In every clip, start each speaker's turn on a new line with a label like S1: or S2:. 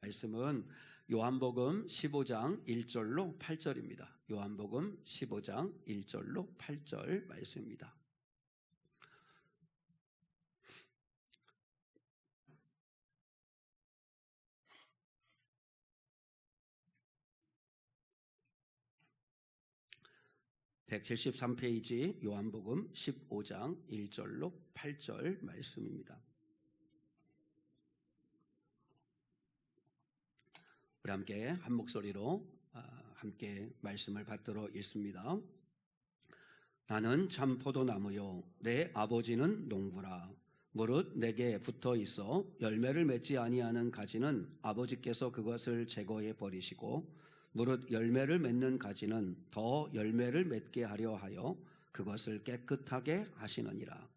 S1: 말씀은 요한복음 15장 1절로 8절입니다. 요한복음 15장 1절로 8절 말씀입니다. (173페이지) 요한복음 15장 1절로 8절 말씀입니다. 우리 함께 한 목소리로 함께 말씀을 받들어 읽습니다. 나는 참 포도나무요 내 아버지는 농부라. 무릇 내게 붙어 있어 열매를 맺지 아니하는 가지는 아버지께서 그것을 제거해 버리시고 무릇 열매를 맺는 가지는 더 열매를 맺게 하려 하여 그것을 깨끗하게 하시느니라.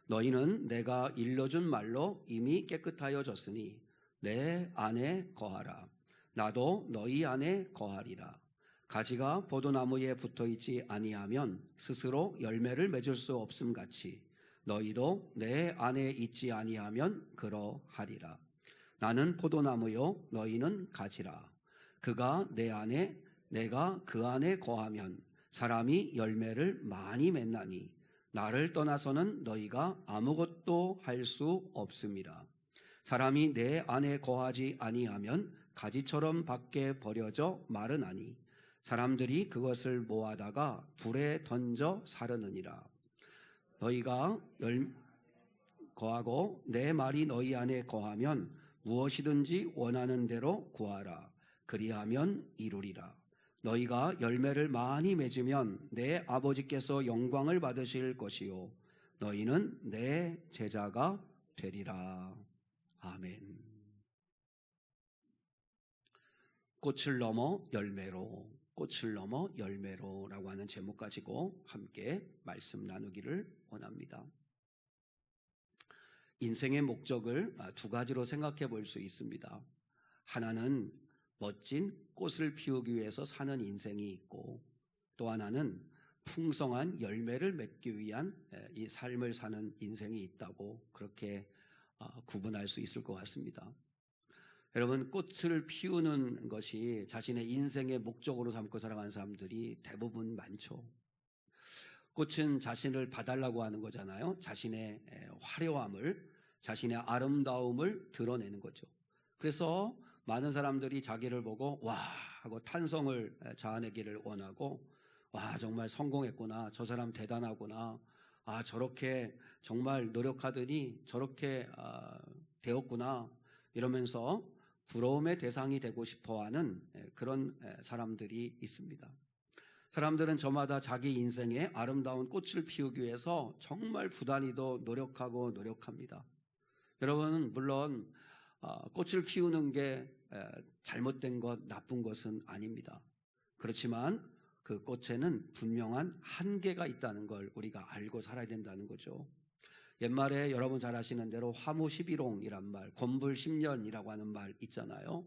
S1: 너희는 내가 일러준 말로 이미 깨끗하여졌으니 내 안에 거하라. 나도 너희 안에 거하리라. 가지가 포도나무에 붙어있지 아니하면 스스로 열매를 맺을 수 없음 같이 너희도 내 안에 있지 아니하면 그러하리라. 나는 포도나무요 너희는 가지라. 그가 내 안에 내가 그 안에 거하면 사람이 열매를 많이 맺나니 나를 떠나서는 너희가 아무것도 할 수 없음이라. 사람이 내 안에 거하지 아니하면 가지처럼 밖에 버려져 마르나니 사람들이 그것을 모아다가 불에 던져 사르느니라. 너희가 거하고 내 말이 너희 안에 거하면 무엇이든지 원하는 대로 구하라. 그리하면 이루리라. 너희가 열매를 많이 맺으면 내 아버지께서 영광을 받으실 것이요 너희는 내 제자가 되리라. 아멘. 꽃을 넘어 열매로, 꽃을 넘어 열매로라고 하는 제목 가지고 함께 말씀 나누기를 원합니다. 인생의 목적을 두 가지로 생각해 볼 수 있습니다. 하나는 멋진 꽃을 피우기 위해서 사는 인생이 있고, 또 하나는 풍성한 열매를 맺기 위한 이 삶을 사는 인생이 있다고 그렇게 구분할 수 있을 것 같습니다. 여러분, 꽃을 피우는 것이 자신의 인생의 목적으로 삼고 살아가는 사람들이 대부분 많죠. 꽃은 자신을 봐달라고 하는 거잖아요. 자신의 화려함을, 자신의 아름다움을 드러내는 거죠. 그래서 많은 사람들이 자기를 보고 와 하고 탄성을 자아내기를 원하고, 와 정말 성공했구나, 저 사람 대단하구나, 아 저렇게 정말 노력하더니 저렇게 되었구나, 이러면서 부러움의 대상이 되고 싶어하는 그런 사람들이 있습니다. 사람들은 저마다 자기 인생에 아름다운 꽃을 피우기 위해서 정말 부단히도 노력하고 노력합니다. 여러분, 물론 꽃을 피우는 게 잘못된 것, 나쁜 것은 아닙니다. 그렇지만 그 꽃에는 분명한 한계가 있다는 걸 우리가 알고 살아야 된다는 거죠. 옛말에 여러분 잘 아시는 대로 화무 11홍이란 말, 곤불 10년이라고 하는 말 있잖아요.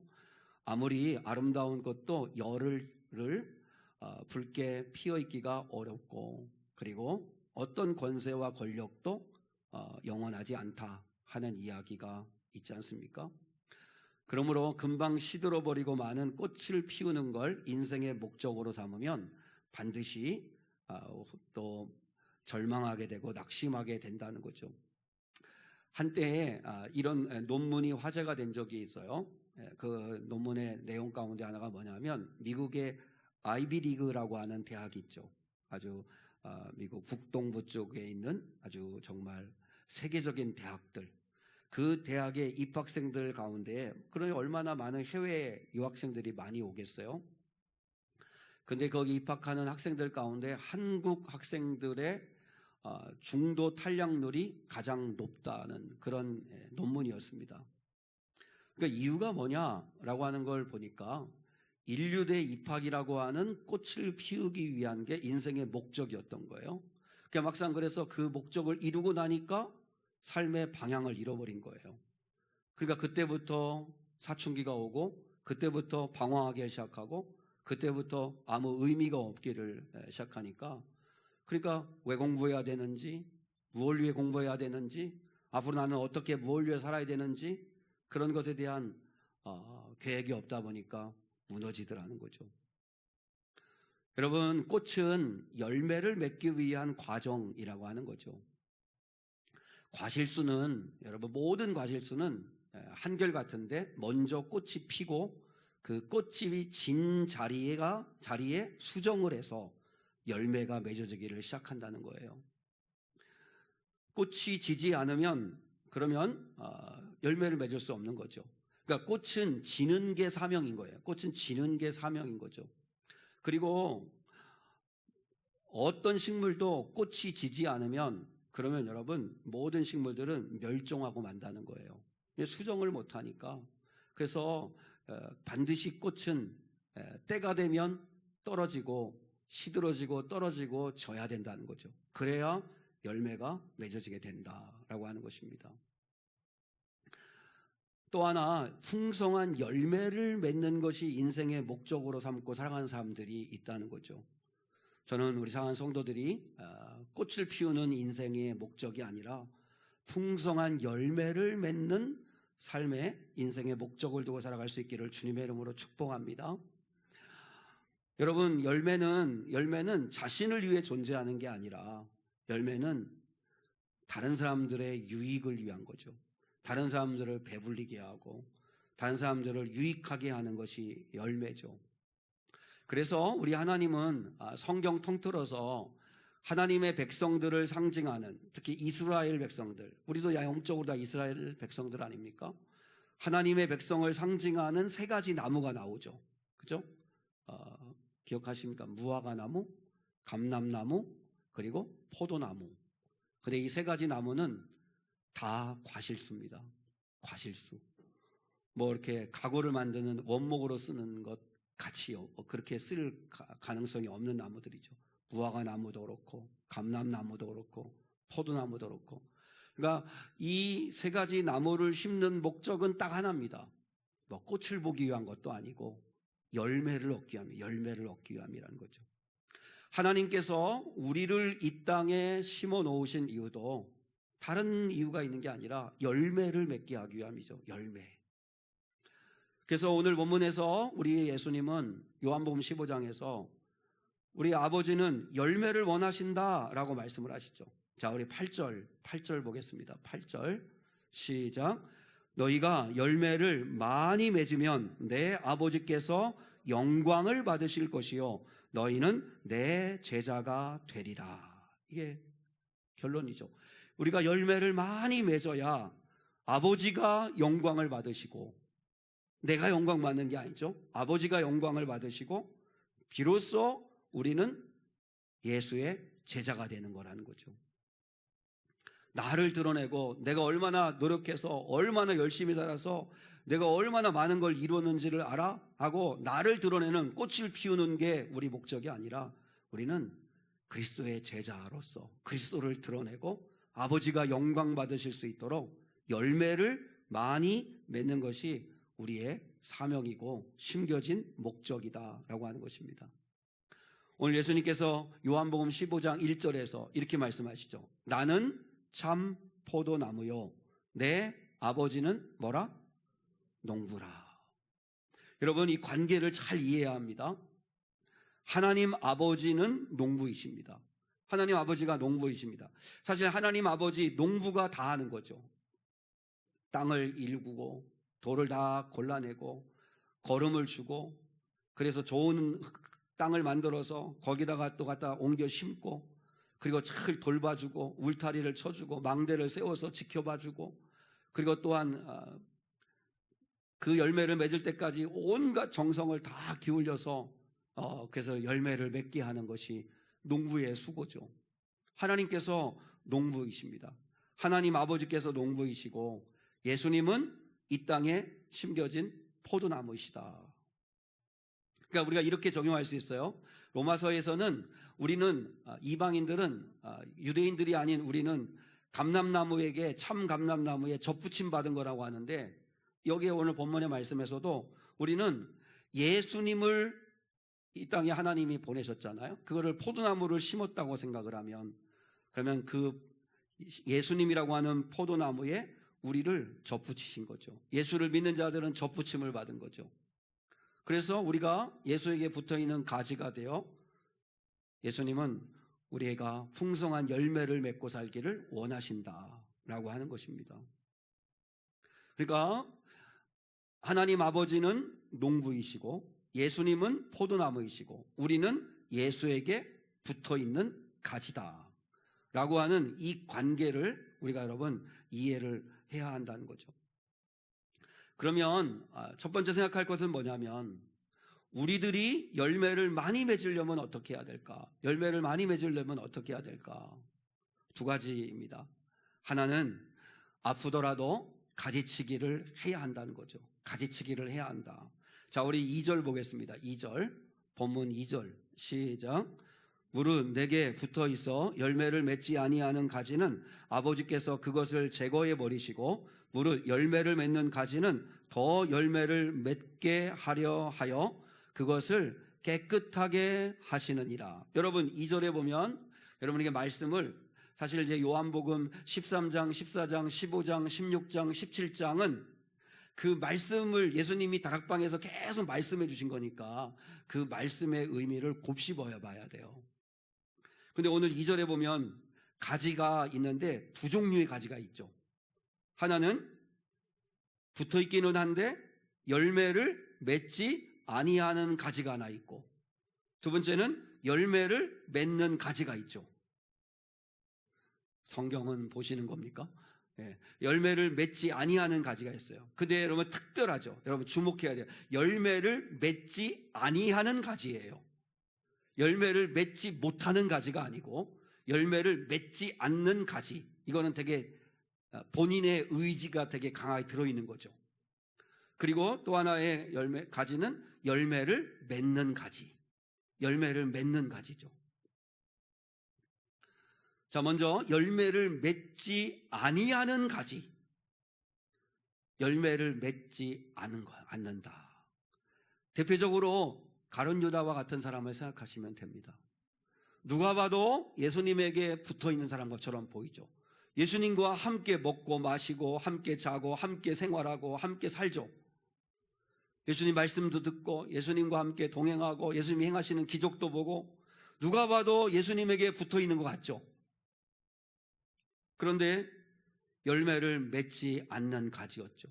S1: 아무리 아름다운 꽃도 열을 붉게 피어있기가 어렵고, 그리고 어떤 권세와 권력도 영원하지 않다 하는 이야기가 있지 않습니까? 그러므로 금방 시들어버리고 많은 꽃을 피우는 걸 인생의 목적으로 삼으면 반드시 또 절망하게 되고 낙심하게 된다는 거죠. 한때에 이런 논문이 화제가 된 적이 있어요. 그 논문의 내용 가운데 하나가 뭐냐면, 미국의 아이비리그라고 하는 대학이 있죠. 아주 미국 북동부 쪽에 있는 아주 정말 세계적인 대학들, 그 대학의 입학생들 가운데, 그러니 얼마나 많은 해외 유학생들이 많이 오겠어요. 근데 거기 입학하는 학생들 가운데 한국 학생들의 중도 탈락률이 가장 높다는 그런 논문이었습니다. 그러니까 이유가 뭐냐라고 하는 걸 보니까, 인류대 입학이라고 하는 꽃을 피우기 위한 게 인생의 목적이었던 거예요. 그러니까 막상 그래서 그 목적을 이루고 나니까 삶의 방향을 잃어버린 거예요. 그러니까 그때부터 사춘기가 오고, 그때부터 방황하기 시작하고, 그때부터 아무 의미가 없기를 시작하니까, 그러니까 왜 공부해야 되는지, 무엇을 위해 공부해야 되는지, 앞으로 나는 어떻게 무엇을 위해 살아야 되는지, 그런 것에 대한 계획이 없다 보니까 무너지더라는 거죠. 여러분, 꽃은 열매를 맺기 위한 과정이라고 하는 거죠. 과실수는, 여러분, 모든 과실수는 한결같은데 먼저 꽃이 피고 그 꽃이 진 자리에 수정을 해서 열매가 맺어지기를 시작한다는 거예요. 꽃이 지지 않으면 그러면 열매를 맺을 수 없는 거죠. 그러니까 꽃은 지는 게 사명인 거예요. 꽃은 지는 게 사명인 거죠. 그리고 어떤 식물도 꽃이 지지 않으면 그러면 여러분 모든 식물들은 멸종하고 만다는 거예요. 수정을 못하니까. 그래서 반드시 꽃은 때가 되면 떨어지고 시들어지고 떨어지고 져야 된다는 거죠. 그래야 열매가 맺어지게 된다라고 하는 것입니다. 또 하나, 풍성한 열매를 맺는 것이 인생의 목적으로 삼고 살아가는 사람들이 있다는 거죠. 저는 우리 사랑하는 성도들이 꽃을 피우는 인생의 목적이 아니라 풍성한 열매를 맺는 삶의 인생의 목적을 두고 살아갈 수 있기를 주님의 이름으로 축복합니다. 여러분, 열매는 자신을 위해 존재하는 게 아니라 열매는 다른 사람들의 유익을 위한 거죠. 다른 사람들을 배불리게 하고 다른 사람들을 유익하게 하는 것이 열매죠. 그래서 우리 하나님은 성경 통틀어서 하나님의 백성들을 상징하는, 특히 이스라엘 백성들, 우리도 영적으로 다 이스라엘 백성들 아닙니까? 하나님의 백성을 상징하는 세 가지 나무가 나오죠. 그죠? 기억하십니까? 무화과나무, 감람나무, 그리고 포도나무. 근데 이 세 가지 나무는 다 과실수입니다. 과실수. 뭐 이렇게 가구를 만드는 원목으로 쓰는 것 같이 그렇게 쓸 가능성이 없는 나무들이죠. 무화과나무도 그렇고 감람나무도 그렇고 포도나무도 그렇고. 그러니까 이 세 가지 나무를 심는 목적은 딱 하나입니다. 뭐 꽃을 보기 위한 것도 아니고 열매를 얻기 위함이라는 거죠. 하나님께서 우리를 이 땅에 심어 놓으신 이유도 다른 이유가 있는 게 아니라 열매를 맺게 하기 위함이죠. 열매. 그래서 오늘 본문에서 우리 예수님은 요한복음 15장에서 우리 아버지는 열매를 원하신다라고 말씀을 하시죠. 자, 우리 8절 보겠습니다. 8절 시작. 너희가 열매를 많이 맺으면 내 아버지께서 영광을 받으실 것이요 너희는 내 제자가 되리라. 이게 결론이죠. 우리가 열매를 많이 맺어야 아버지가 영광을 받으시고, 내가 영광 받는 게 아니죠. 아버지가 영광을 받으시고 비로소 우리는 예수의 제자가 되는 거라는 거죠. 나를 드러내고 내가 얼마나 노력해서 얼마나 열심히 살아서 내가 얼마나 많은 걸 이루었는지를 알아 하고 나를 드러내는 꽃을 피우는 게 우리 목적이 아니라 우리는 그리스도의 제자로서 그리스도를 드러내고 아버지가 영광 받으실 수 있도록 열매를 많이 맺는 것이 우리의 사명이고 심겨진 목적이다라고 하는 것입니다. 오늘 예수님께서 요한복음 15장 1절에서 이렇게 말씀하시죠. 나는 참 포도나무요 내 아버지는 뭐라? 농부라. 여러분, 이 관계를 잘 이해해야 합니다. 하나님 아버지는 농부이십니다. 하나님 아버지가 농부이십니다. 사실 하나님 아버지 농부가 다 하는 거죠. 땅을 일구고 돌을 다 골라내고 거름을 주고 그래서 좋은 땅을 만들어서 거기다가 또 갖다 옮겨 심고 그리고 잘 돌봐주고 울타리를 쳐주고 망대를 세워서 지켜봐주고 그리고 또한 그 열매를 맺을 때까지 온갖 정성을 다 기울여서 그래서 열매를 맺게 하는 것이 농부의 수고죠. 하나님께서 농부이십니다. 하나님 아버지께서 농부이시고 예수님은 이 땅에 심겨진 포도나무이시다. 그러니까 우리가 이렇게 적용할 수 있어요. 로마서에서는 우리는 이방인들은 유대인들이 아닌 우리는 감람나무에게 참 감람나무에 접붙임 받은 거라고 하는데 여기에 오늘 본문의 말씀에서도 우리는 예수님을 이 땅에 하나님이 보내셨잖아요. 그거를 포도나무를 심었다고 생각을 하면 그러면 그 예수님이라고 하는 포도나무에 우리를 접붙이신 거죠. 예수를 믿는 자들은 접붙임을 받은 거죠. 그래서 우리가 예수에게 붙어있는 가지가 되어 예수님은 우리가 풍성한 열매를 맺고 살기를 원하신다라고 하는 것입니다. 그러니까 하나님 아버지는 농부이시고 예수님은 포도나무이시고 우리는 예수에게 붙어있는 가지다 라고 하는 이 관계를 우리가 여러분 이해를 해야 한다는 거죠. 그러면 첫 번째 생각할 것은 뭐냐면 우리들이 열매를 많이 맺으려면 어떻게 해야 될까? 열매를 많이 맺으려면 어떻게 해야 될까? 두 가지입니다. 하나는 아프더라도 가지치기를 해야 한다는 거죠. 가지치기를 해야 한다. 자, 우리 2절 보겠습니다. 2절, 본문 2절 시작. 무릇 내게 붙어 있어 열매를 맺지 아니하는 가지는 아버지께서 그것을 제거해 버리시고 무릇 열매를 맺는 가지는 더 열매를 맺게 하려 하여 그것을 깨끗하게 하시느니라. 여러분 2절에 보면 여러분에게 말씀을 사실 이제 요한복음 13장, 14장, 15장, 16장, 17장은 그 말씀을 예수님이 다락방에서 계속 말씀해 주신 거니까 그 말씀의 의미를 곱씹어 봐야 돼요. 근데 오늘 2절에 보면 가지가 있는데 두 종류의 가지가 있죠. 하나는 붙어 있기는 한데 열매를 맺지 아니하는 가지가 하나 있고 두 번째는 열매를 맺는 가지가 있죠. 성경은 보시는 겁니까? 예, 열매를 맺지 아니하는 가지가 있어요. 근데 여러분 특별하죠. 여러분 주목해야 돼요. 열매를 맺지 아니하는 가지예요. 열매를 맺지 못하는 가지가 아니고 열매를 맺지 않는 가지. 이거는 되게 본인의 의지가 되게 강하게 들어있는 거죠. 그리고 또 하나의 가지는 열매를 맺는 가지. 열매를 맺는 가지죠. 자, 먼저 열매를 맺지 아니하는 가지. 열매를 맺지 않는다. 대표적으로 가룟 유다와 같은 사람을 생각하시면 됩니다. 누가 봐도 예수님에게 붙어있는 사람처럼 보이죠. 예수님과 함께 먹고 마시고 함께 자고 함께 생활하고 함께 살죠. 예수님 말씀도 듣고 예수님과 함께 동행하고 예수님이 행하시는 기적도 보고 누가 봐도 예수님에게 붙어있는 것 같죠. 그런데 열매를 맺지 않는 가지였죠.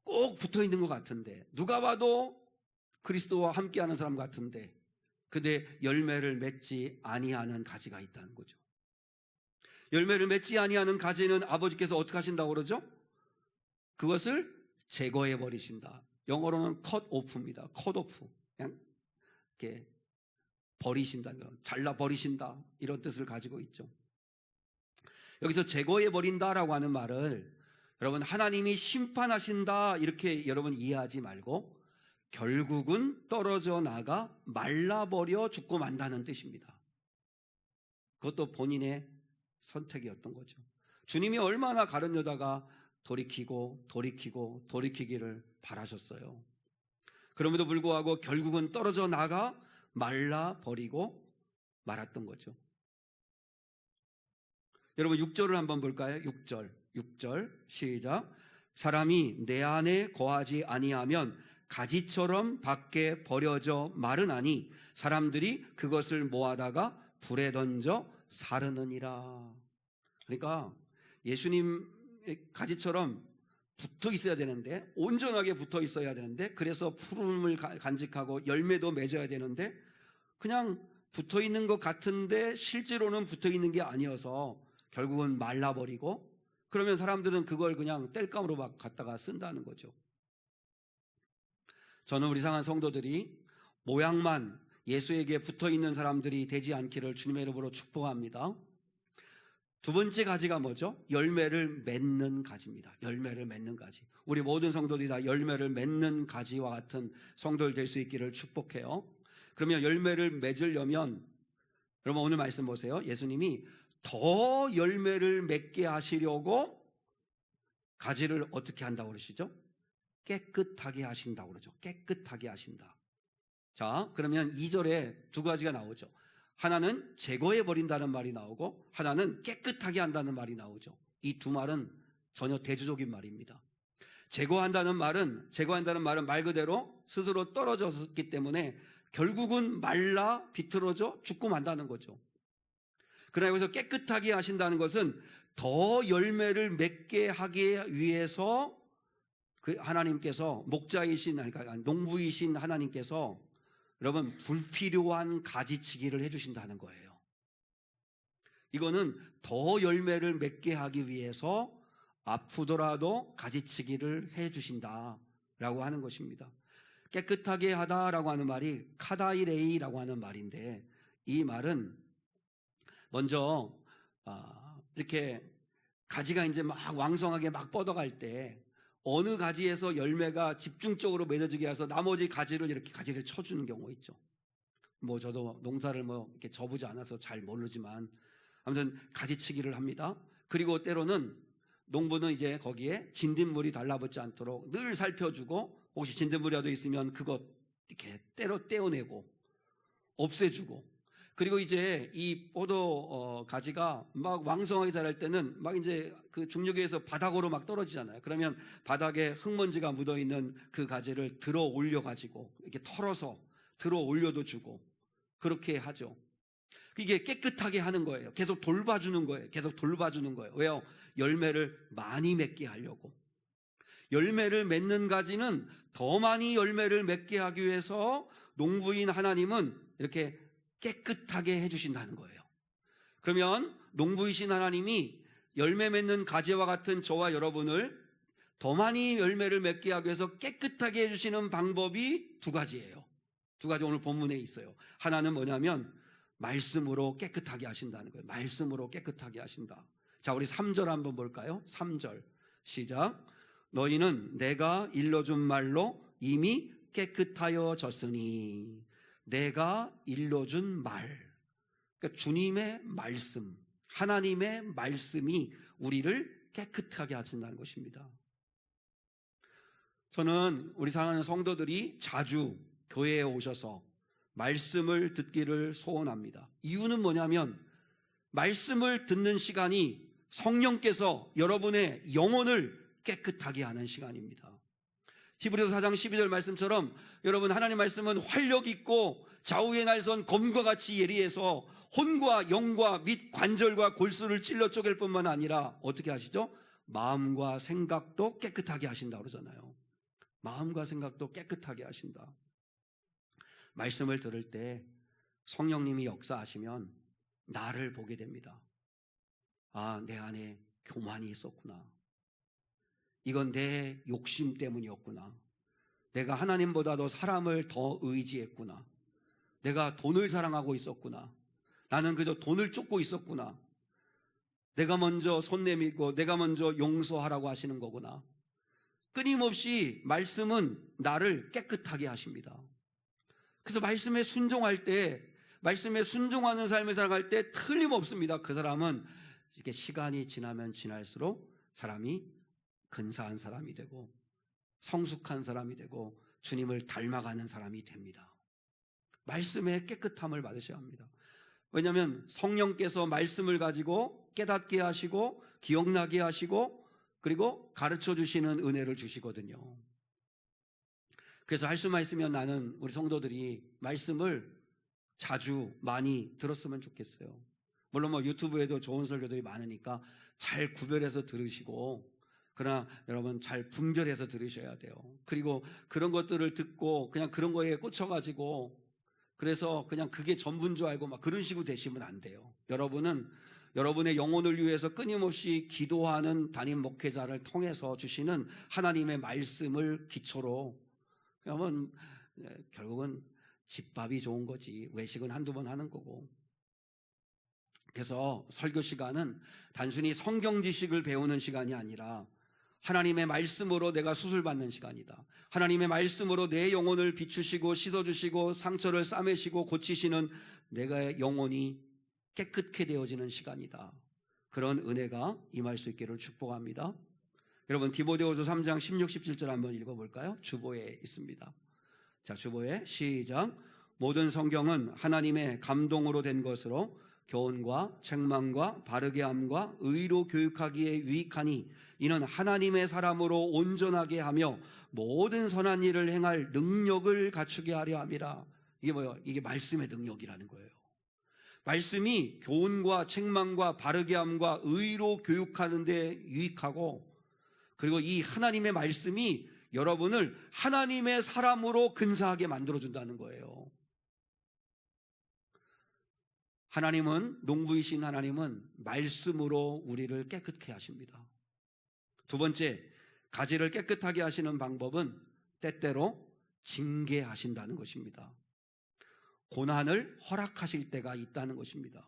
S1: 꼭 붙어있는 것 같은데 누가 봐도 그리스도와 함께하는 사람 같은데 근데 열매를 맺지 아니하는 가지가 있다는 거죠. 열매를 맺지 아니하는 가지는 아버지께서 어떻게 하신다고 그러죠? 그것을 제거해 버리신다. 영어로는 cut off입니다. cut off. 그냥 이렇게 버리신다, 잘라 버리신다 이런 뜻을 가지고 있죠. 여기서 제거해 버린다라고 하는 말을 여러분 하나님이 심판하신다 이렇게 여러분 이해하지 말고 결국은 떨어져 나가 말라버려 죽고 만다는 뜻입니다. 그것도 본인의 선택이었던 거죠. 주님이 얼마나 가룟 유다가 돌이키기를 바라셨어요. 그럼에도 불구하고 결국은 떨어져 나가 말라버리고 말았던 거죠. 여러분 6절을 한번 볼까요? 6절 시작. 사람이 내 안에 거하지 아니하면 가지처럼 밖에 버려져 마르나니 사람들이 그것을 모아다가 불에 던져 사르느니라. 그러니까 예수님의 가지처럼 붙어 있어야 되는데 온전하게 붙어 있어야 되는데 그래서 푸름을 간직하고 열매도 맺어야 되는데 그냥 붙어 있는 것 같은데 실제로는 붙어 있는 게 아니어서 결국은 말라버리고 그러면 사람들은 그걸 그냥 땔감으로 막 갖다가 쓴다는 거죠. 저는 우리 상한 성도들이 모양만 예수에게 붙어 있는 사람들이 되지 않기를 주님의 이름으로 축복합니다. 두 번째 가지가 뭐죠? 열매를 맺는 가지입니다. 열매를 맺는 가지. 우리 모든 성도들이 다 열매를 맺는 가지와 같은 성도들 될 수 있기를 축복해요. 그러면 열매를 맺으려면 여러분 오늘 말씀 보세요. 예수님이 더 열매를 맺게 하시려고 가지를 어떻게 한다고 그러시죠? 깨끗하게 하신다고 그러죠. 깨끗하게 하신다. 자, 그러면 2절에 두 가지가 나오죠. 하나는 제거해 버린다는 말이 나오고 하나는 깨끗하게 한다는 말이 나오죠. 이 두 말은 전혀 대조적인 말입니다. 제거한다는 말은 말 그대로 스스로 떨어졌기 때문에 결국은 말라 비틀어져 죽고 만다는 거죠. 그러나 여기서 깨끗하게 하신다는 것은 더 열매를 맺게 하기 위해서 그 하나님께서 목자이신, 그러니까 농부이신 하나님께서 여러분 불필요한 가지치기를 해주신다는 거예요. 이거는 더 열매를 맺게 하기 위해서 아프더라도 가지치기를 해주신다라고 하는 것입니다. 깨끗하게 하다라고 하는 말이 카다이레이라고 하는 말인데, 이 말은 먼저 이렇게 가지가 이제 막 왕성하게 막 뻗어갈 때 어느 가지에서 열매가 집중적으로 맺어지게 해서 나머지 가지를 이렇게 가지를 쳐주는 경우 있죠. 뭐 저도 농사를 뭐 이렇게 접보지 않아서 잘 모르지만 아무튼 가지치기를 합니다. 그리고 때로는 농부는 이제 거기에 진딧물이 달라붙지 않도록 늘 살펴주고, 혹시 진딧물이라도 있으면 그것 이렇게 떼어내고 없애주고, 그리고 이제 이 포도 가지가 막 왕성하게 자랄 때는 막 이제 그 중력에서 바닥으로 막 떨어지잖아요. 그러면 바닥에 흙먼지가 묻어 있는 그 가지를 들어 올려 가지고 이렇게 털어서 들어 올려도 주고 그렇게 하죠. 이게 깨끗하게 하는 거예요. 계속 돌봐주는 거예요. 왜요? 열매를 많이 맺게 하려고. 열매를 맺는 가지는 더 많이 열매를 맺게 하기 위해서 농부인 하나님은 이렇게 깨끗하게 해주신다는 거예요. 그러면 농부이신 하나님이 열매 맺는 가지와 같은 저와 여러분을 더 많이 열매를 맺게 하기 위해서 깨끗하게 해주시는 방법이 두 가지예요. 두 가지 오늘 본문에 있어요. 하나는 뭐냐면 말씀으로 깨끗하게 하신다는 거예요. 말씀으로 깨끗하게 하신다. 자, 우리 3절 한번 볼까요? 3절 시작. 너희는 내가 일러준 말로 이미 깨끗하여졌으니. 내가 일러준 말, 그러니까 주님의 말씀, 하나님의 말씀이 우리를 깨끗하게 하신다는 것입니다. 저는 우리 사랑하는 성도들이 자주 교회에 오셔서 말씀을 듣기를 소원합니다. 이유는 뭐냐면 말씀을 듣는 시간이 성령께서 여러분의 영혼을 깨끗하게 하는 시간입니다. 히브리서 4장 12절 말씀처럼 여러분, 하나님 말씀은 활력 있고 좌우의 날선 검과 같이 예리해서 혼과 영과 및 관절과 골수를 찔러 쪼갤 뿐만 아니라 어떻게 하시죠? 마음과 생각도 깨끗하게 하신다고 그러잖아요. 마음과 생각도 깨끗하게 하신다. 말씀을 들을 때 성령님이 역사하시면 나를 보게 됩니다. 아, 내 안에 교만이 있었구나. 이건 내 욕심 때문이었구나. 내가 하나님보다도 사람을 더 의지했구나. 내가 돈을 사랑하고 있었구나. 나는 그저 돈을 쫓고 있었구나. 내가 먼저 손 내밀고 내가 먼저 용서하라고 하시는 거구나. 끊임없이 말씀은 나를 깨끗하게 하십니다. 그래서 말씀에 순종할 때, 말씀에 순종하는 삶을 살아갈 때 틀림없습니다. 그 사람은 이렇게 시간이 지나면 지날수록 사람이 근사한 사람이 되고 성숙한 사람이 되고 주님을 닮아가는 사람이 됩니다. 말씀의 깨끗함을 받으셔야 합니다. 왜냐하면 성령께서 말씀을 가지고 깨닫게 하시고 기억나게 하시고 그리고 가르쳐 주시는 은혜를 주시거든요. 그래서 할 수만 있으면 나는 우리 성도들이 말씀을 자주 많이 들었으면 좋겠어요. 물론 뭐 유튜브에도 좋은 설교들이 많으니까 잘 구별해서 들으시고, 그러나 여러분 잘 분별해서 들으셔야 돼요. 그리고 그런 것들을 듣고 그냥 그런 거에 꽂혀가지고 그래서 그냥 그게 전부인 줄 알고 막 그런 식으로 되시면 안 돼요. 여러분은 여러분의 영혼을 위해서 끊임없이 기도하는 담임 목회자를 통해서 주시는 하나님의 말씀을 기초로, 그러면 결국은 집밥이 좋은 거지 외식은 한두 번 하는 거고. 그래서 설교 시간은 단순히 성경 지식을 배우는 시간이 아니라 하나님의 말씀으로 내가 수술받는 시간이다. 하나님의 말씀으로 내 영혼을 비추시고 씻어주시고 상처를 싸매시고 고치시는 내가 영혼이 깨끗게 되어지는 시간이다. 그런 은혜가 임할 수 있기를 축복합니다. 여러분, 디모데후서 3장 16, 17절 한번 읽어볼까요? 주보에 있습니다. 자, 주보에 시작. 모든 성경은 하나님의 감동으로 된 것으로 교훈과 책망과 바르게 함과 의로 교육하기에 유익하니 이는 하나님의 사람으로 온전하게 하며 모든 선한 일을 행할 능력을 갖추게 하려 함이라. 이게 뭐예요? 이게 말씀의 능력이라는 거예요. 말씀이 교훈과 책망과 바르게 함과 의로 교육하는 데 유익하고, 그리고 이 하나님의 말씀이 여러분을 하나님의 사람으로 근사하게 만들어준다는 거예요. 하나님은, 농부이신 하나님은 말씀으로 우리를 깨끗게 하십니다. 두 번째, 가지를 깨끗하게 하시는 방법은 때때로 징계하신다는 것입니다. 고난을 허락하실 때가 있다는 것입니다.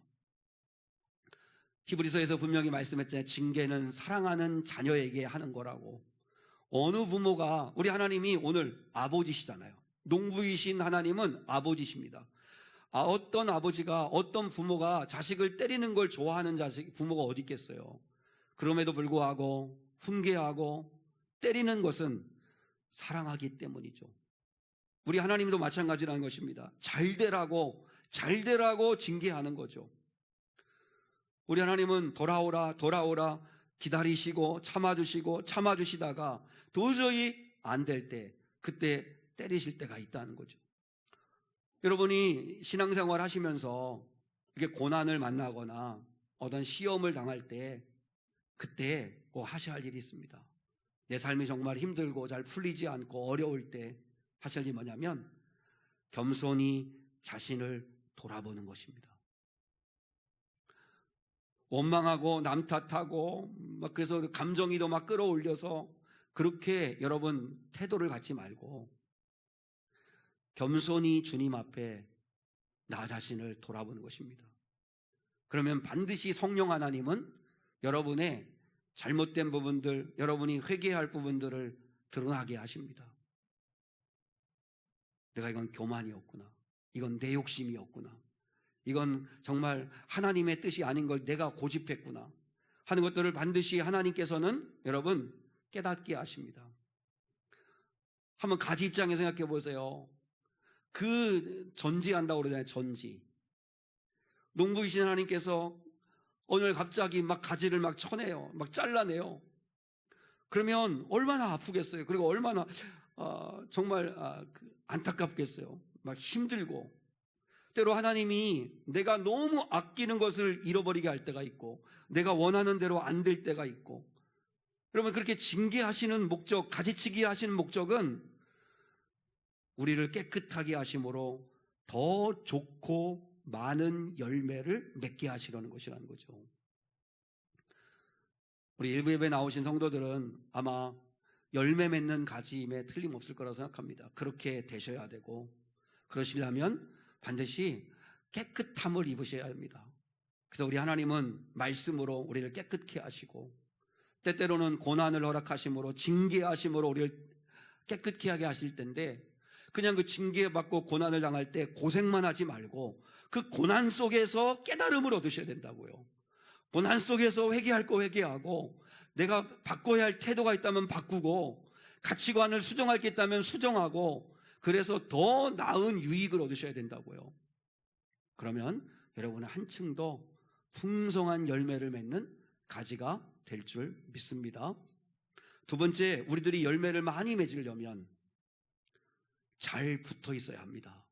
S1: 히브리서에서 분명히 말씀했잖아요. 징계는 사랑하는 자녀에게 하는 거라고. 어느 부모가, 우리 하나님이 오늘 아버지시잖아요. 농부이신 하나님은 아버지십니다. 어떤 아버지가, 어떤 부모가 자식을 때리는 걸 좋아하는 부모가 어디 있겠어요? 그럼에도 불구하고 훈계하고 때리는 것은 사랑하기 때문이죠. 우리 하나님도 마찬가지라는 것입니다. 잘 되라고 징계하는 거죠. 우리 하나님은 돌아오라 기다리시고 참아주시다가 도저히 안 될 때, 그때 때리실 때가 있다는 거죠. 여러분이 신앙생활 하시면서 이렇게 고난을 만나거나 어떤 시험을 당할 때, 그때 꼭 하셔야 할 일이 있습니다. 내 삶이 정말 힘들고 잘 풀리지 않고 어려울 때 하실 일이 뭐냐면 겸손히 자신을 돌아보는 것입니다. 원망하고 남 탓하고 막 그래서 감정이도 막 끌어올려서 그렇게 여러분 태도를 갖지 말고 겸손히 주님 앞에 나 자신을 돌아보는 것입니다. 그러면 반드시 성령 하나님은 여러분의 잘못된 부분들, 여러분이 회개해야 할 부분들을 드러나게 하십니다. 내가 이건 교만이었구나, 이건 내 욕심이었구나, 이건 정말 하나님의 뜻이 아닌 걸 내가 고집했구나 하는 것들을 반드시 하나님께서는 여러분 깨닫게 하십니다. 한번 가지 입장에 생각해 보세요. 그 전지한다고 그러잖아요. 전지. 농부이신 하나님께서 오늘 갑자기 막 가지를 막 쳐내요, 막 잘라내요. 그러면 얼마나 아프겠어요. 그리고 얼마나 정말 안타깝겠어요. 막 힘들고. 때로 하나님이 내가 너무 아끼는 것을 잃어버리게 할 때가 있고, 내가 원하는 대로 안 될 때가 있고. 여러분, 그렇게 징계하시는 목적, 가지치기 하시는 목적은 우리를 깨끗하게 하심으로 더 좋고 많은 열매를 맺게 하시려는 것이라는 거죠. 우리 일부 예배에 나오신 성도들은 아마 열매 맺는 가지임에 틀림없을 거라고 생각합니다. 그렇게 되셔야 되고, 그러시려면 반드시 깨끗함을 입으셔야 합니다. 그래서 우리 하나님은 말씀으로 우리를 깨끗게 하시고, 때때로는 고난을 허락하심으로, 징계하심으로 우리를 깨끗게 하게 하실 텐데, 그냥 그 징계받고 고난을 당할 때 고생만 하지 말고 그 고난 속에서 깨달음을 얻으셔야 된다고요. 고난 속에서 회개할 거 회개하고, 내가 바꿔야 할 태도가 있다면 바꾸고, 가치관을 수정할 게 있다면 수정하고, 그래서 더 나은 유익을 얻으셔야 된다고요. 그러면 여러분은 한층 더 풍성한 열매를 맺는 가지가 될 줄 믿습니다. 두 번째, 우리들이 열매를 많이 맺으려면 잘 붙어 있어야 합니다.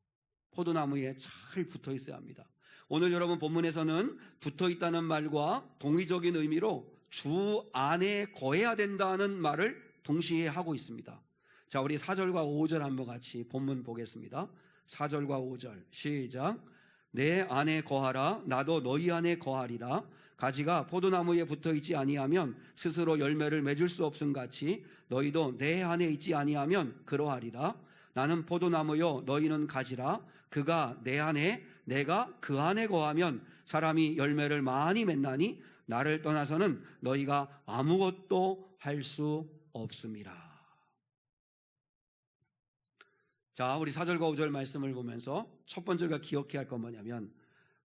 S1: 포도나무에 잘 붙어 있어야 합니다. 오늘 여러분 본문에서는 붙어 있다는 말과 동의적인 의미로 주 안에 거해야 된다는 말을 동시에 하고 있습니다. 자, 우리 4절과 5절 한번 같이 본문 보겠습니다. 4절과 5절 시작. 내 안에 거하라, 나도 너희 안에 거하리라. 가지가 포도나무에 붙어 있지 아니하면 스스로 열매를 맺을 수 없음 같이 너희도 내 안에 있지 아니하면 그러하리라. 나는 포도나무요 너희는 가지라. 그가 내 안에 내가 그 안에 거하면 사람이 열매를 많이 맺나니 나를 떠나서는 너희가 아무것도 할 수 없음이라. 자, 우리 4절과 5절 말씀을 보면서 첫 번째가 기억해야 할 건 뭐냐면,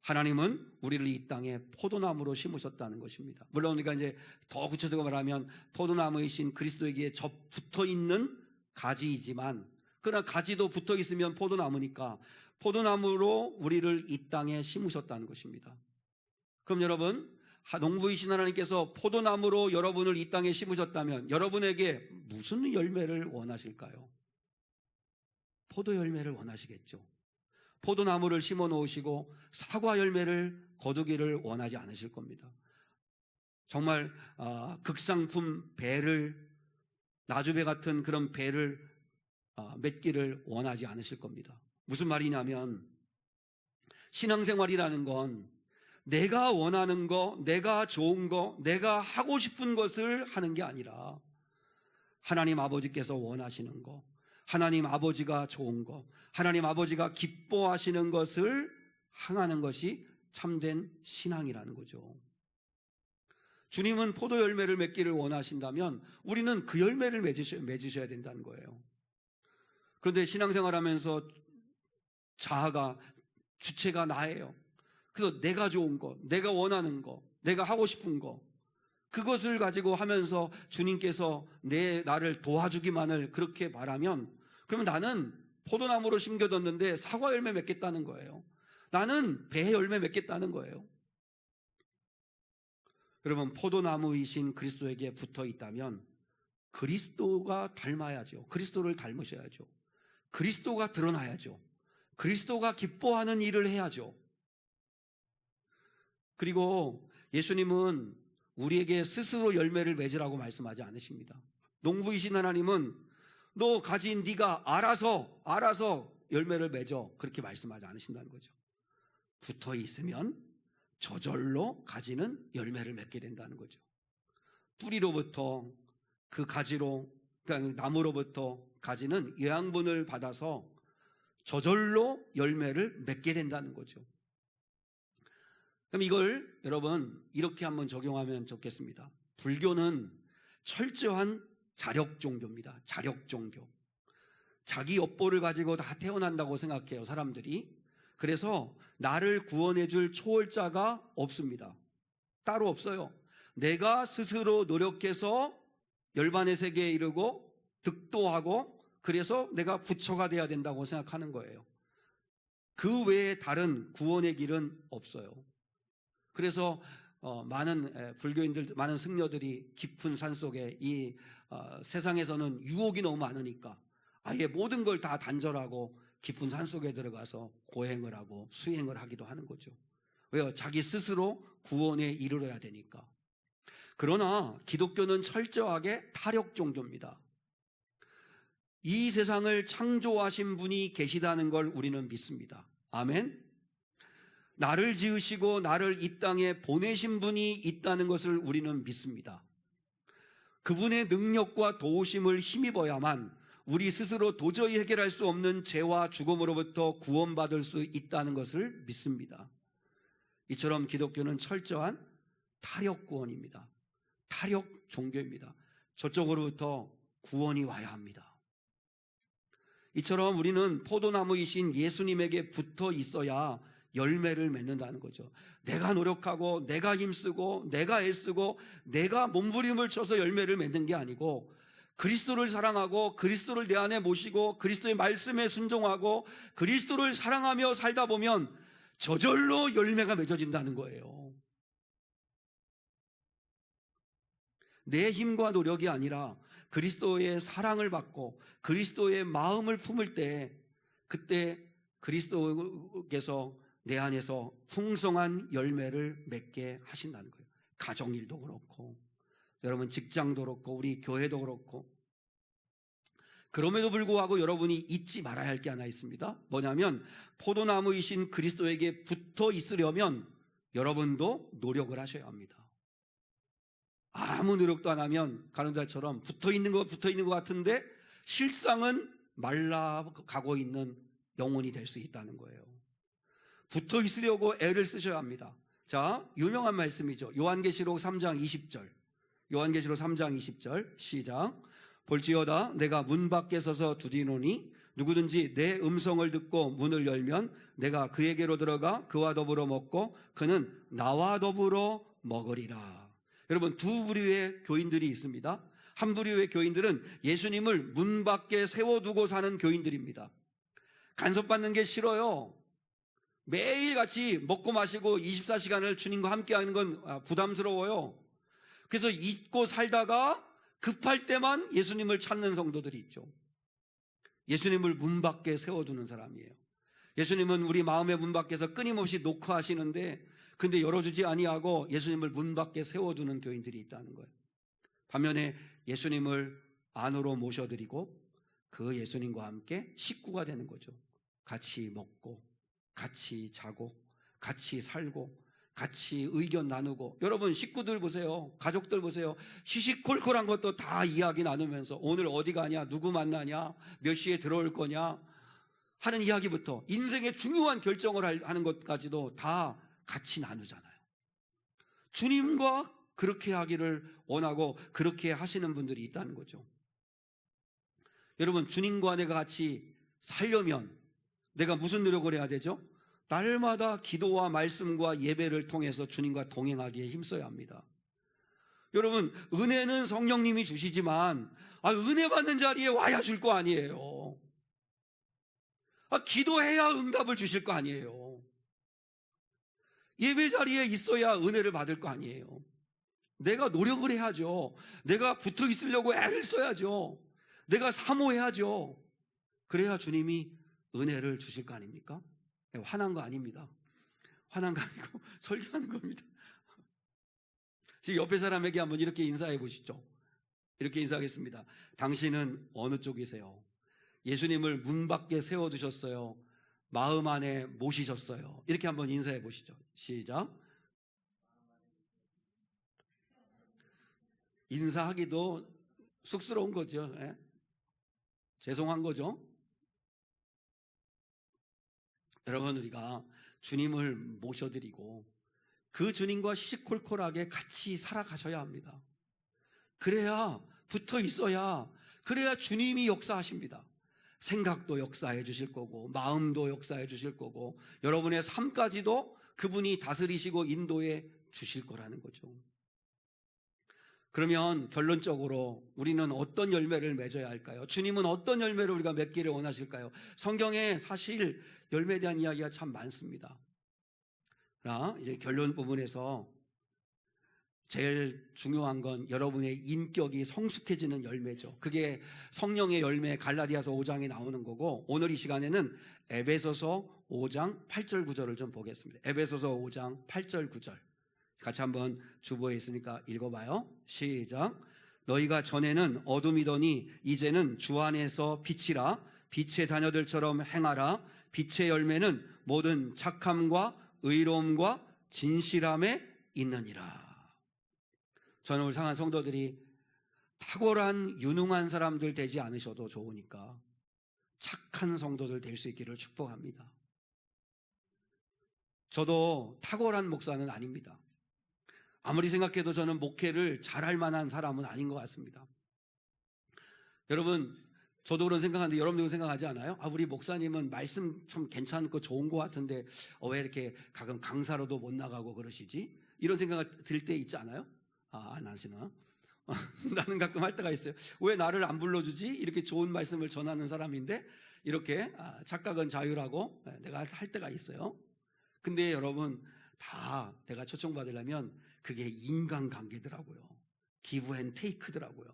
S1: 하나님은 우리를 이 땅에 포도나무로 심으셨다는 것입니다. 물론 우리가 이제 더 구체적으로 말하면 포도나무이신 그리스도에게 붙어 있는 가지이지만, 그러나 가지도 붙어 있으면 포도나무니까 포도나무로 우리를 이 땅에 심으셨다는 것입니다. 그럼 여러분, 농부이신 하나님께서 포도나무로 여러분을 이 땅에 심으셨다면 여러분에게 무슨 열매를 원하실까요? 포도 열매를 원하시겠죠. 포도나무를 심어 놓으시고 사과 열매를 거두기를 원하지 않으실 겁니다. 정말 극상품 배를, 나주배 같은 그런 배를 맺기를 원하지 않으실 겁니다. 무슨 말이냐면, 신앙생활이라는 건 내가 원하는 거, 내가 좋은 거, 내가 하고 싶은 것을 하는 게 아니라 하나님 아버지께서 원하시는 거, 하나님 아버지가 좋은 거, 하나님 아버지가 기뻐하시는 것을 행하는 것이 참된 신앙이라는 거죠. 주님은 포도 열매를 맺기를 원하신다면 우리는 그 열매를 맺으셔야 된다는 거예요. 그런데 신앙생활하면서 자아가, 주체가 나예요. 그래서 내가 좋은 거, 내가 원하는 거, 내가 하고 싶은 거, 그것을 가지고 하면서 주님께서 나를 도와주기만을 그렇게 말하면, 그러면 나는 포도나무로 심겨뒀는데 사과 열매 맺겠다는 거예요. 나는 배 열매 맺겠다는 거예요. 여러분, 포도나무이신 그리스도에게 붙어 있다면 그리스도가 닮아야죠. 그리스도를 닮으셔야죠. 그리스도가 드러나야죠. 그리스도가 기뻐하는 일을 해야죠. 그리고 예수님은 우리에게 스스로 열매를 맺으라고 말씀하지 않으십니다. 농부이신 하나님은 너 가진 네가 알아서 열매를 맺어, 그렇게 말씀하지 않으신다는 거죠. 붙어 있으면 저절로 가지는 열매를 맺게 된다는 거죠. 뿌리로부터 그 가지로, 그러니까 나무로부터 가지는 영양분을 받아서 저절로 열매를 맺게 된다는 거죠. 그럼 이걸 여러분 이렇게 한번 적용하면 좋겠습니다. 불교는 철저한 자력 종교입니다. 자력 종교. 자기 업보를 가지고 다 태어난다고 생각해요, 사람들이. 그래서 나를 구원해 줄 초월자가 없습니다. 따로 없어요. 내가 스스로 노력해서 열반의 세계에 이르고 득도하고, 그래서 내가 부처가 돼야 된다고 생각하는 거예요. 그 외에 다른 구원의 길은 없어요. 그래서 많은 불교인들, 많은 승려들이 깊은 산속에, 이 세상에서는 유혹이 너무 많으니까 아예 모든 걸 다 단절하고 깊은 산속에 들어가서 고행을 하고 수행을 하기도 하는 거죠. 왜요? 자기 스스로 구원에 이르러야 되니까. 그러나 기독교는 철저하게 타력 종교입니다. 이 세상을 창조하신 분이 계시다는 걸 우리는 믿습니다. 아멘. 나를 지으시고 나를 이 땅에 보내신 분이 있다는 것을 우리는 믿습니다. 그분의 능력과 도우심을 힘입어야만 우리 스스로 도저히 해결할 수 없는 죄와 죽음으로부터 구원받을 수 있다는 것을 믿습니다. 이처럼 기독교는 철저한 타력 구원입니다. 타력 종교입니다. 저쪽으로부터 구원이 와야 합니다. 이처럼 우리는 포도나무이신 예수님에게 붙어 있어야 열매를 맺는다는 거죠. 내가 노력하고 내가 힘쓰고 내가 애쓰고 내가 몸부림을 쳐서 열매를 맺는 게 아니고, 그리스도를 사랑하고 그리스도를 내 안에 모시고 그리스도의 말씀에 순종하고 그리스도를 사랑하며 살다 보면 저절로 열매가 맺어진다는 거예요. 내 힘과 노력이 아니라 그리스도의 사랑을 받고 그리스도의 마음을 품을 때, 그때 그리스도께서 내 안에서 풍성한 열매를 맺게 하신다는 거예요. 가정일도 그렇고, 여러분 직장도 그렇고, 우리 교회도 그렇고. 그럼에도 불구하고 여러분이 잊지 말아야 할 게 하나 있습니다. 뭐냐면 포도나무이신 그리스도에게 붙어 있으려면 여러분도 노력을 하셔야 합니다. 아무 노력도 안 하면 가는자처럼 붙어 있는 것 같은데 실상은 말라가고 있는 영혼이 될 수 있다는 거예요. 붙어 있으려고 애를 쓰셔야 합니다. 자, 유명한 말씀이죠. 요한계시록 3장 20절. 요한계시록 3장 20절 시작. 볼지어다 내가 문 밖에 서서 두드리노니 누구든지 내 음성을 듣고 문을 열면 내가 그에게로 들어가 그와 더불어 먹고 그는 나와 더불어 먹으리라. 여러분, 두 부류의 교인들이 있습니다. 한 부류의 교인들은 예수님을 문 밖에 세워두고 사는 교인들입니다. 간섭받는 게 싫어요. 매일 같이 먹고 마시고 24시간을 주님과 함께 하는 건 부담스러워요. 그래서 잊고 살다가 급할 때만 예수님을 찾는 성도들이 있죠. 예수님을 문 밖에 세워두는 사람이에요. 예수님은 우리 마음의 문 밖에서 끊임없이 녹화하시는데 근데 열어주지 아니하고 예수님을 문 밖에 세워두는 교인들이 있다는 거예요. 반면에 예수님을 안으로 모셔드리고 그 예수님과 함께 식구가 되는 거죠. 같이 먹고 같이 자고 같이 살고 같이 의견 나누고, 여러분 식구들 보세요. 가족들 보세요. 시시콜콜한 것도 다 이야기 나누면서 오늘 어디 가냐, 누구 만나냐, 몇 시에 들어올 거냐 하는 이야기부터 인생의 중요한 결정을 하는 것까지도 다 같이 나누잖아요. 주님과 그렇게 하기를 원하고 그렇게 하시는 분들이 있다는 거죠. 여러분, 주님과 내가 같이 살려면 내가 무슨 노력을 해야 되죠? 날마다 기도와 말씀과 예배를 통해서 주님과 동행하기에 힘써야 합니다. 여러분, 은혜는 성령님이 주시지만 은혜 받는 자리에 와야 줄 거 아니에요. 기도해야 응답을 주실 거 아니에요. 예배 자리에 있어야 은혜를 받을 거 아니에요. 내가 노력을 해야죠. 내가 붙어 있으려고 애를 써야죠. 내가 사모해야죠. 그래야 주님이 은혜를 주실 거 아닙니까? 화난 거 아닙니다. 화난 거 아니고 설교하는 겁니다. 지금 옆에 사람에게 한번 이렇게 인사해 보시죠. 이렇게 인사하겠습니다. 당신은 어느 쪽이세요? 예수님을 문 밖에 세워두셨어요? 마음 안에 모시셨어요? 이렇게 한번 인사해 보시죠. 시작. 인사하기도 쑥스러운 거죠. 예? 죄송한 거죠. 여러분, 우리가 주님을 모셔드리고 그 주님과 시시콜콜하게 같이 살아가셔야 합니다. 그래야 붙어 있어야, 그래야 주님이 역사하십니다. 생각도 역사해 주실 거고 마음도 역사해 주실 거고 여러분의 삶까지도 그분이 다스리시고 인도해 주실 거라는 거죠. 그러면 결론적으로 우리는 어떤 열매를 맺어야 할까요? 주님은 어떤 열매를 우리가 맺기를 원하실까요? 성경에 사실 열매에 대한 이야기가 참 많습니다. 그러나 이제 결론 부분에서 제일 중요한 건 여러분의 인격이 성숙해지는 열매죠. 그게 성령의 열매, 갈라디아서 5장에 나오는 거고, 오늘 이 시간에는 에베소서 5장 8절 9절을 좀 보겠습니다. 에베소서 5장 8절 9절 같이 한번 주보에 있으니까 읽어봐요. 시작. 너희가 전에는 어둠이더니 이제는 주 안에서 빛이라. 빛의 자녀들처럼 행하라. 빛의 열매는 모든 착함과 의로움과 진실함에 있느니라. 저는 우리 상한 성도들이 탁월한 유능한 사람들 되지 않으셔도 좋으니까 착한 성도들 될 수 있기를 축복합니다. 저도 탁월한 목사는 아닙니다. 아무리 생각해도 저는 목회를 잘할 만한 사람은 아닌 것 같습니다. 여러분, 저도 그런 생각하는데 여러분도 생각하지 않아요? 우리 목사님은 말씀 참 괜찮고 좋은 것 같은데 왜 이렇게 가끔 강사로도 못 나가고 그러시지? 이런 생각이 들 때 있지 않아요? 안 하시나? 나는 가끔 할 때가 있어요. 왜 나를 안 불러주지? 이렇게 좋은 말씀을 전하는 사람인데 이렇게 착각은 자유라고 내가 할 때가 있어요. 근데 여러분, 다 내가 초청받으려면 그게 인간관계더라고요. 기브 앤 테이크더라고요.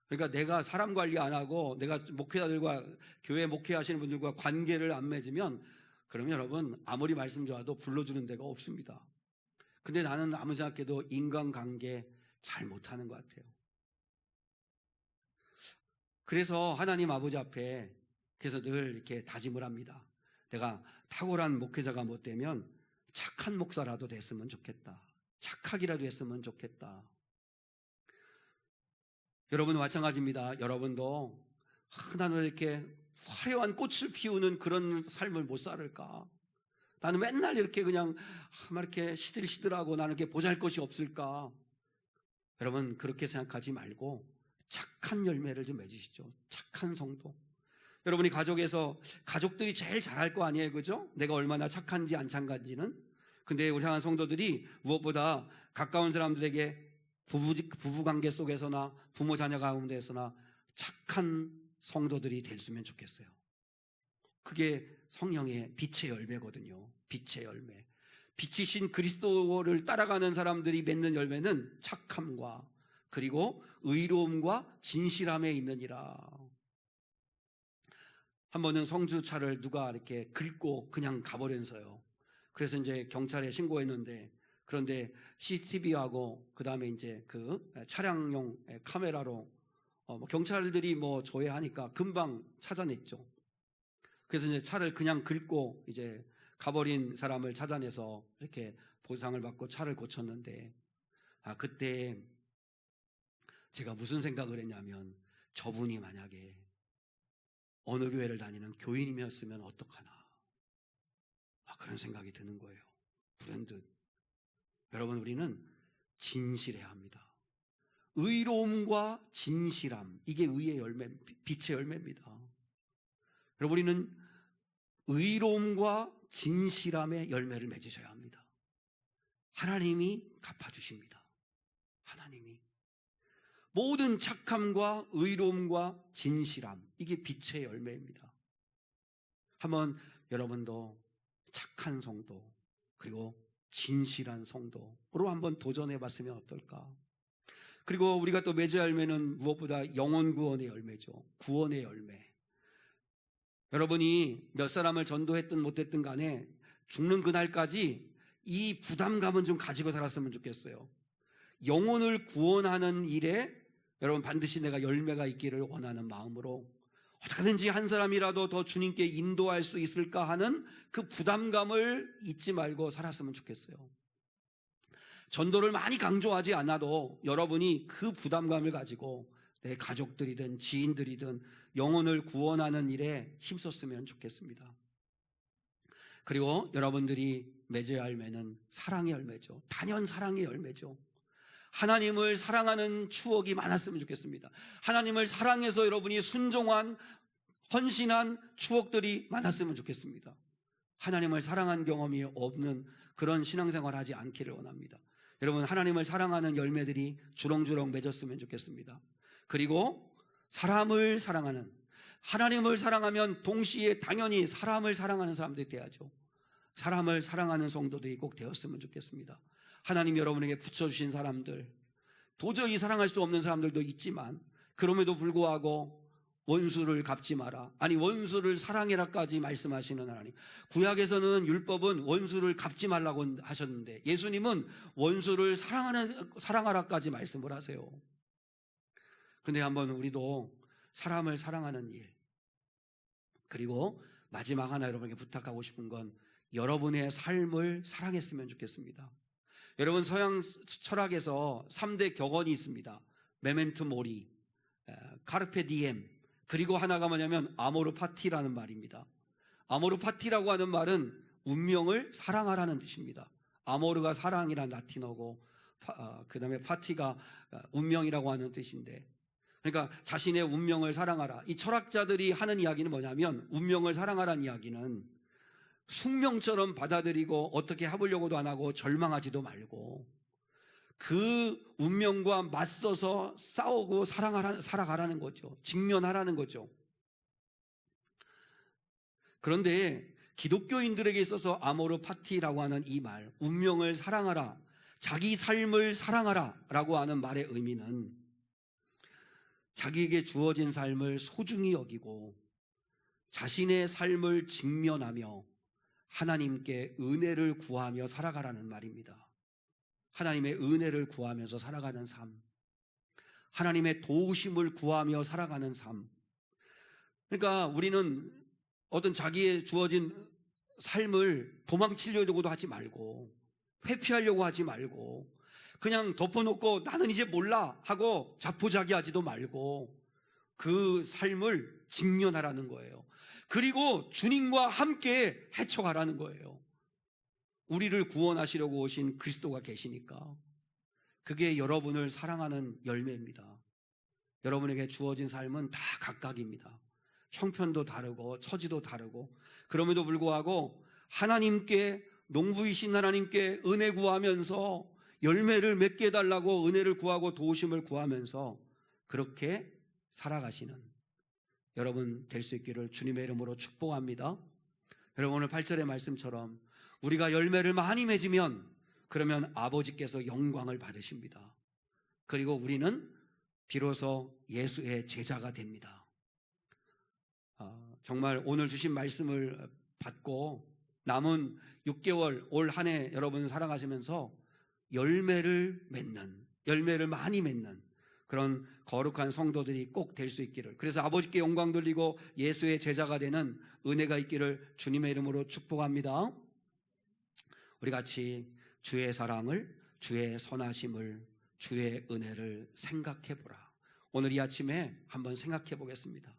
S1: 그러니까 내가 사람 관리 안 하고 내가 목회자들과 교회 목회하시는 분들과 관계를 안 맺으면 그러면 여러분 아무리 말씀 좋아도 불러주는 데가 없습니다. 근데 나는 아무리 생각해도 인간관계 잘 못하는 것 같아요. 그래서 하나님 아버지 앞에 그래서 늘 이렇게 다짐을 합니다. 내가 탁월한 목회자가 못 되면 착한 목사라도 됐으면 좋겠다. 착하기라도 했으면 좋겠다. 여러분도 마찬가지입니다. 여러분도 나는 왜 이렇게 화려한 꽃을 피우는 그런 삶을 못 살을까? 나는 맨날 이렇게 그냥 이렇게 시들시들하고 나는 이렇게 보잘것이 없을까? 여러분, 그렇게 생각하지 말고 착한 열매를 좀 맺으시죠. 착한 성도. 여러분이 가족에서 가족들이 제일 잘할 거 아니에요, 그죠? 내가 얼마나 착한지 안 착한지는. 근데 우리 향한 성도들이 무엇보다 가까운 사람들에게 부부관계 속에서나 부모 자녀 가운데서나 착한 성도들이 됐으면 좋겠어요. 그게 성령의 빛의 열매거든요. 빛의 열매. 빛이신 그리스도를 따라가는 사람들이 맺는 열매는 착함과 그리고 의로움과 진실함에 있느니라. 한 번은 성주차를 누가 이렇게 긁고 그냥 가버려서요. 그래서 이제 경찰에 신고했는데, 그런데 CCTV하고 그 다음에 이제 그 차량용 카메라로 경찰들이 조회하니까 금방 찾아냈죠. 그래서 이제 차를 그냥 긁고 이제 가버린 사람을 찾아내서 이렇게 보상을 받고 차를 고쳤는데, 그때 제가 무슨 생각을 했냐면, 저분이 만약에 어느 교회를 다니는 교인이었으면 어떡하나, 그런 생각이 드는 거예요. 불현듯. 여러분, 우리는 진실해야 합니다. 의로움과 진실함, 이게 의의 열매, 빛의 열매입니다. 여러분, 우리는 의로움과 진실함의 열매를 맺으셔야 합니다. 하나님이 갚아주십니다. 하나님이 모든 착함과 의로움과 진실함, 이게 빛의 열매입니다. 한번 여러분도 착한 성도 그리고 진실한 성도로 한번 도전해 봤으면 어떨까? 그리고 우리가 또 맺어야 할 열매는 무엇보다 영혼 구원의 열매죠. 구원의 열매. 여러분이 몇 사람을 전도했든 못했든 간에 죽는 그날까지 이 부담감은 좀 가지고 살았으면 좋겠어요. 영혼을 구원하는 일에 여러분 반드시 내가 열매가 있기를 원하는 마음으로 어떻게든지 한 사람이라도 더 주님께 인도할 수 있을까 하는 그 부담감을 잊지 말고 살았으면 좋겠어요. 전도를 많이 강조하지 않아도 여러분이 그 부담감을 가지고 내 가족들이든 지인들이든 영혼을 구원하는 일에 힘썼으면 좋겠습니다. 그리고 여러분들이 맺어야 할 열매는 사랑의 열매죠. 단연 사랑의 열매죠. 하나님을 사랑하는 추억이 많았으면 좋겠습니다. 하나님을 사랑해서 여러분이 순종한 헌신한 추억들이 많았으면 좋겠습니다. 하나님을 사랑한 경험이 없는 그런 신앙생활 하지 않기를 원합니다. 여러분, 하나님을 사랑하는 열매들이 주렁주렁 맺었으면 좋겠습니다. 그리고 사람을 사랑하는, 하나님을 사랑하면 동시에 당연히 사람을 사랑하는 사람들이 돼야죠. 사람을 사랑하는 성도들이 꼭 되었으면 좋겠습니다. 하나님 여러분에게 붙여주신 사람들, 도저히 사랑할 수 없는 사람들도 있지만 그럼에도 불구하고 원수를 갚지 마라, 아니 원수를 사랑해라까지 말씀하시는 하나님. 구약에서는 율법은 원수를 갚지 말라고 하셨는데 예수님은 원수를 사랑하라까지 말씀을 하세요. 근데 한번 우리도 사람을 사랑하는 일, 그리고 마지막 하나 여러분에게 부탁하고 싶은 건 여러분의 삶을 사랑했으면 좋겠습니다. 여러분, 서양 철학에서 3대 격언이 있습니다. 메멘토 모리, 카르페 디엠, 그리고 하나가 뭐냐면 아모르 파티라는 말입니다. 아모르 파티라고 하는 말은 운명을 사랑하라는 뜻입니다. 아모르가 사랑이란 라틴어고 그 다음에 파티가 운명이라고 하는 뜻인데, 그러니까 자신의 운명을 사랑하라. 이 철학자들이 하는 이야기는 뭐냐면, 운명을 사랑하라는 이야기는 숙명처럼 받아들이고 어떻게 해보려고도 안 하고 절망하지도 말고 그 운명과 맞서서 싸우고 살아가라는 거죠. 직면하라는 거죠. 그런데 기독교인들에게 있어서 아모르 파티라고 하는 이 말, 운명을 사랑하라, 자기 삶을 사랑하라 라고 하는 말의 의미는 자기에게 주어진 삶을 소중히 여기고 자신의 삶을 직면하며 하나님께 은혜를 구하며 살아가라는 말입니다. 하나님의 은혜를 구하면서 살아가는 삶, 하나님의 도우심을 구하며 살아가는 삶. 그러니까 우리는 어떤 자기의 주어진 삶을 도망치려고도 하지 말고 회피하려고 하지 말고 그냥 덮어놓고 나는 이제 몰라 하고 자포자기하지도 말고 그 삶을 직면하라는 거예요. 그리고 주님과 함께 헤쳐가라는 거예요. 우리를 구원하시려고 오신 그리스도가 계시니까 그게 여러분을 사랑하는 열매입니다. 여러분에게 주어진 삶은 다 각각입니다. 형편도 다르고 처지도 다르고, 그럼에도 불구하고 하나님께, 농부이신 하나님께 은혜 구하면서 열매를 맺게 해달라고 은혜를 구하고 도우심을 구하면서 그렇게 살아가시는 여러분 될 수 있기를 주님의 이름으로 축복합니다. 여러분, 오늘 8절의 말씀처럼 우리가 열매를 많이 맺으면 그러면 아버지께서 영광을 받으십니다. 그리고 우리는 비로소 예수의 제자가 됩니다. 정말 오늘 주신 말씀을 받고 남은 6개월 올 한 해 여러분 살아가시면서 열매를 맺는, 열매를 많이 맺는 그런 거룩한 성도들이 꼭 될 수 있기를, 그래서 아버지께 영광 돌리고 예수의 제자가 되는 은혜가 있기를 주님의 이름으로 축복합니다. 우리 같이 주의 사랑을, 주의 선하심을, 주의 은혜를 생각해 보라. 오늘 이 아침에 한번 생각해 보겠습니다.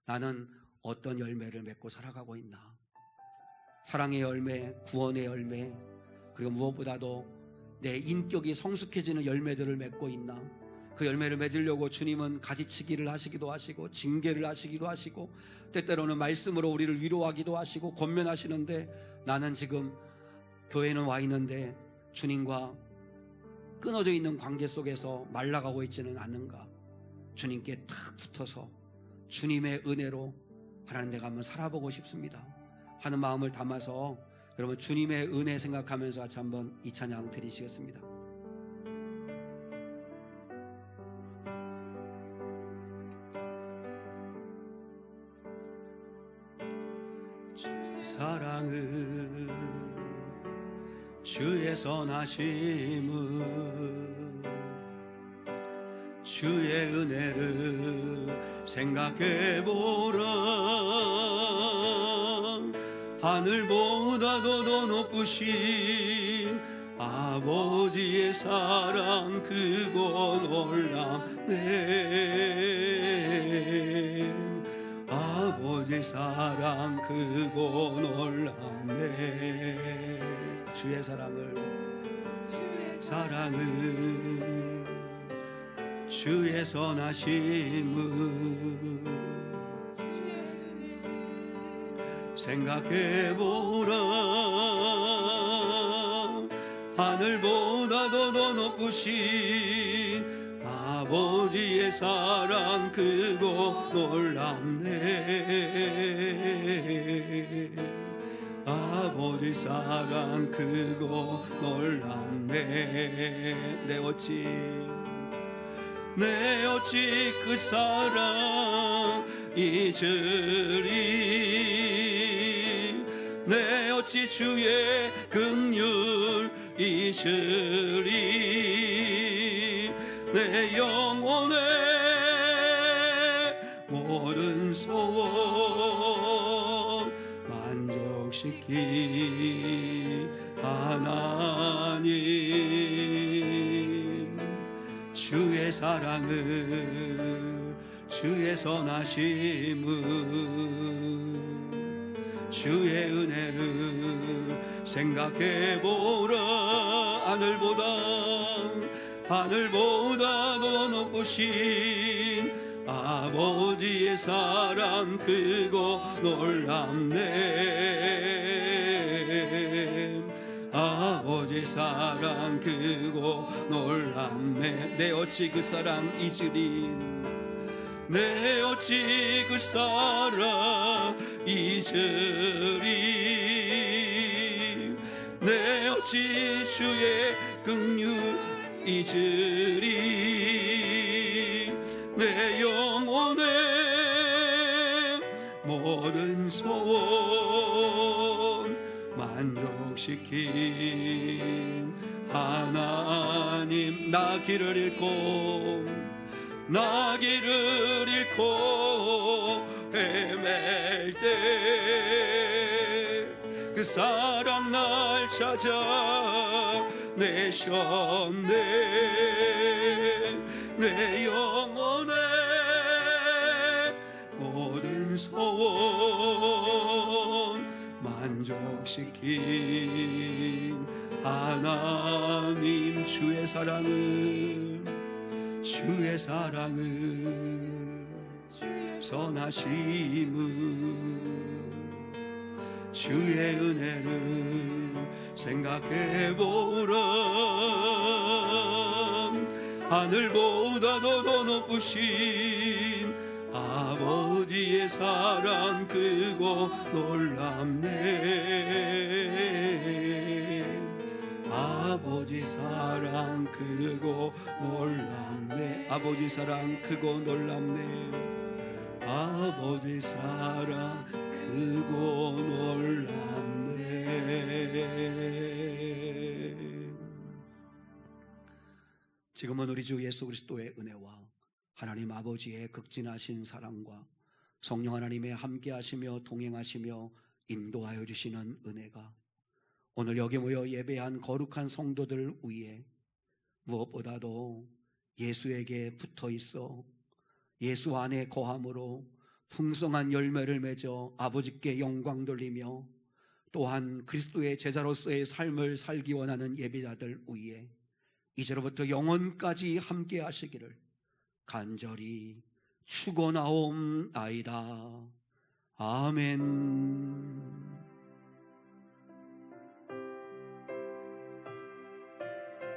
S1: 나는 어떤 열매를 맺고 살아가고 있나? 사랑의 열매, 구원의 열매, 그리고 무엇보다도 내 인격이 성숙해지는 열매들을 맺고 있나? 그 열매를 맺으려고 주님은 가지치기를 하시기도 하시고 징계를 하시기도 하시고 때때로는 말씀으로 우리를 위로하기도 하시고 권면하시는데, 나는 지금 교회는 와 있는데 주님과 끊어져 있는 관계 속에서 말라가고 있지는 않는가? 주님께 탁 붙어서 주님의 은혜로 하나님, 내가 한번 살아보고 싶습니다 하는 마음을 담아서 여러분 주님의 은혜 생각하면서 같이 한번 이 찬양 드리시겠습니다. 주의 사랑을, 주의 선하심을, 주의 은혜를 생각해보라. 하늘보다도 더 높으신 아버지의 사랑 크고 놀랍네. 아버지의 사랑 크고 놀랍네. 주의 사랑을, 주의 선하심을 생각해보라. 하늘보다도 더 높으신 아버지의 사랑 크고 놀랍네. 아버지 사랑 크고 놀랍네. 내 어찌 그 사랑 잊으리. 내 어찌 주의 긍휼 잊으리. 내 영혼의 모든 소원 만족시키 하나님. 주의 사랑을, 주의 선하심을, 주의 은혜를 생각해보라. 하늘보다 더 높으신 아버지의 사랑 크고 놀랍네. 아버지 사랑 크고 놀랍네. 내 어찌 그 사랑 잊으리. 내 어찌 그 사랑 잊으리. 내 어찌 주의 긍휼 잊으리. 내 영혼의 모든 소원 만족시킨 하나님. 나 길을 잃고 헤맬 때 그 사랑 날 찾아 내셨네. 내 영혼의 모든 소원 만족시킨 하나님. 주의 사랑을 선하심을 주의 은혜를 생각해보라. 하늘보다도 더 높으신 아버지의 사랑 크고 놀랍네. 아버지 사랑 크고 놀랍네. 아버지 사랑 크고 놀랍네. 아버지 사랑 크고 놀랍네. 지금은 우리 주 예수 그리스도의 은혜와 하나님 아버지의 극진하신 사랑과 성령 하나님의 함께하시며 동행하시며 인도하여 주시는 은혜가 오늘 여기 모여 예배한 거룩한 성도들 위에 무엇보다도 예수에게 붙어 있어 예수 안에 거함으로 풍성한 열매를 맺어 아버지께 영광 돌리며 또한 그리스도의 제자로서의 삶을 살기 원하는 예배자들 위에 이제로부터 영원까지 함께 하시기를 간절히 축원하옵나이다. 아멘.